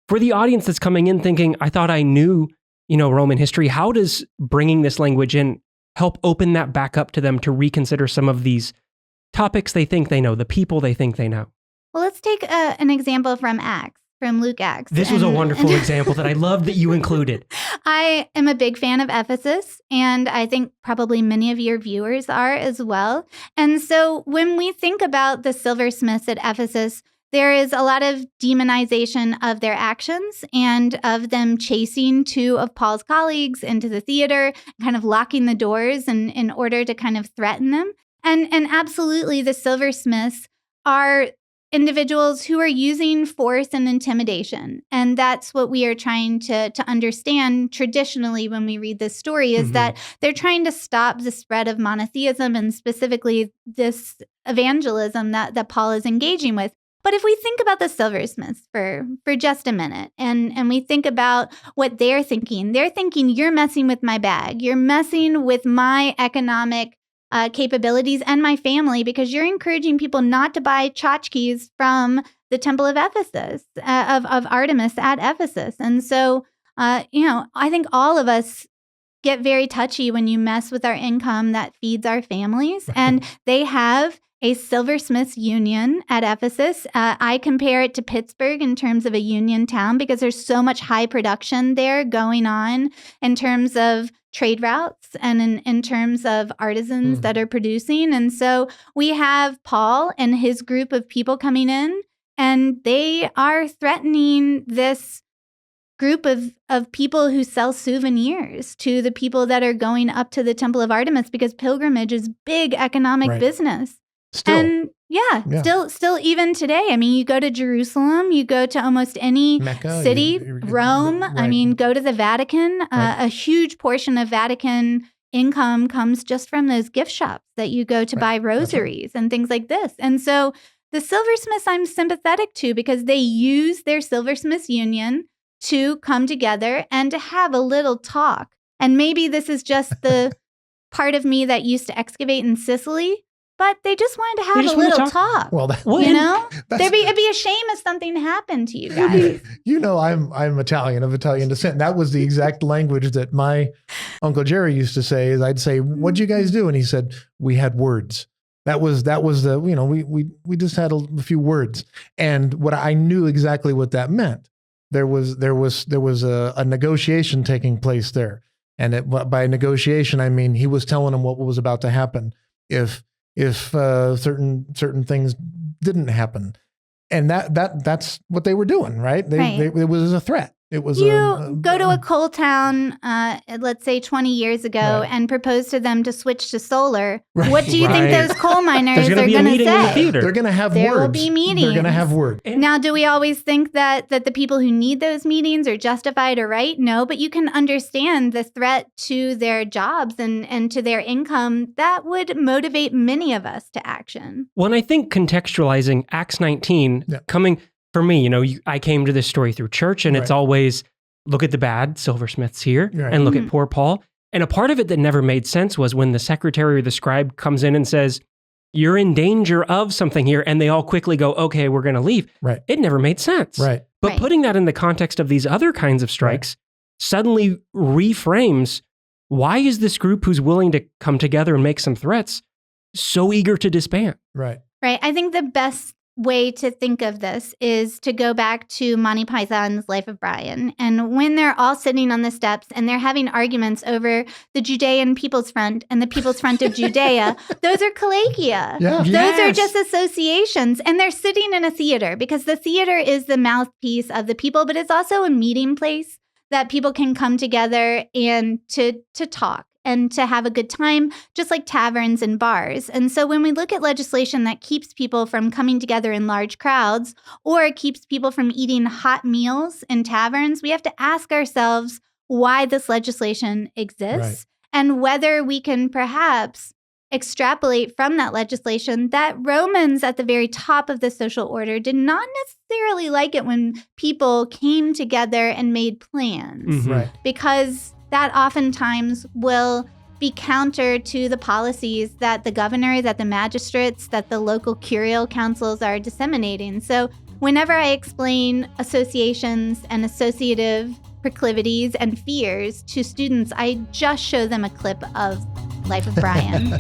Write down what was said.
For the audience that's coming in thinking, I thought I knew, Roman history, how does bringing this language in help open that back up to them to reconsider some of these topics they think they know, the people they think they know? Well, let's take an example from Luke Acts. This was a wonderful example that I love that you included. I am a big fan of Ephesus, and I think probably many of your viewers are as well. And so when we think about the silversmiths at Ephesus, there is a lot of demonization of their actions and of them chasing two of Paul's colleagues into the theater, kind of locking the doors in order to kind of threaten them. And absolutely, the silversmiths are individuals who are using force and intimidation. And that's what we are trying to understand traditionally when we read this story, is that they're trying to stop the spread of monotheism and specifically this evangelism that Paul is engaging with. But if we think about the silversmiths for just a minute and we think about what they're thinking you're messing with my bag. You're messing with my economic capabilities and my family because you're encouraging people not to buy tchotchkes from the temple of Ephesus, of Artemis at Ephesus. And so, I think all of us get very touchy when you mess with our income that feeds our families. And they have a silversmiths union at Ephesus. I compare it to Pittsburgh in terms of a union town because there's so much high production there going on in terms of trade routes and in terms of artisans that are producing. And so we have Paul and his group of people coming in, and they are threatening this group of people who sell souvenirs to the people that are going up to the Temple of Artemis because pilgrimage is big economic business. Still even today. I mean, you go to Jerusalem, you go to almost any Mecca, city, Rome. I mean, go to the Vatican. A huge portion of Vatican income comes just from those gift shops that you go to buy rosaries and things like this. And so the silversmiths I'm sympathetic to because they use their silversmiths union to come together and to have a little talk. And maybe this is just the part of me that used to excavate in Sicily. But they just wanted to have a little talk. Well, it'd be a shame if something happened to you guys. I'm Italian, of Italian descent. That was the exact language that my Uncle Jerry used to say. Is I'd say, "What'd you guys do?" And he said, "We had words." That was the we just had a few words, and what I knew exactly what that meant. There was a negotiation taking place there, and by negotiation I mean he was telling them what was about to happen if certain things didn't happen, and that's what they were doing, right? It was a threat. It was go to a coal town, let's say 20 years ago, and propose to them to switch to solar. Right. What do you think those coal miners are going to say? They're going to have words. There will be meetings. They're going to have words. Now, do we always think that the people who need those meetings are justified or right? No, but you can understand the threat to their jobs and to their income that would motivate many of us to action. Well, and I think contextualizing Acts 19 coming... For me, I came to this story through church, and it's always look at the bad silversmiths here and look at poor Paul. And a part of it that never made sense was when the secretary or the scribe comes in and says, "You're in danger of something here," and they all quickly go, "Okay, we're going to leave." Right. It never made sense. Right. But putting that in the context of these other kinds of strikes suddenly reframes, why is this group who's willing to come together and make some threats so eager to disband? Right. I think the best way to think of this is to go back to Monty Python's Life of Brian. And when they're all sitting on the steps and they're having arguments over the Judean People's Front and the People's Front of Judea, those are collegia. Yeah. Those are just associations. And they're sitting in a theater because the theater is the mouthpiece of the people, but it's also a meeting place that people can come together and to talk and to have a good time, just like taverns and bars. And so when we look at legislation that keeps people from coming together in large crowds or keeps people from eating hot meals in taverns, we have to ask ourselves why this legislation exists and whether we can perhaps extrapolate from that legislation that Romans at the very top of the social order did not necessarily like it when people came together and made plans. Because that oftentimes will be counter to the policies that the governor, that the magistrates, that the local curial councils are disseminating. So whenever I explain associations and associative proclivities and fears to students, I just show them a clip of Life of Brian.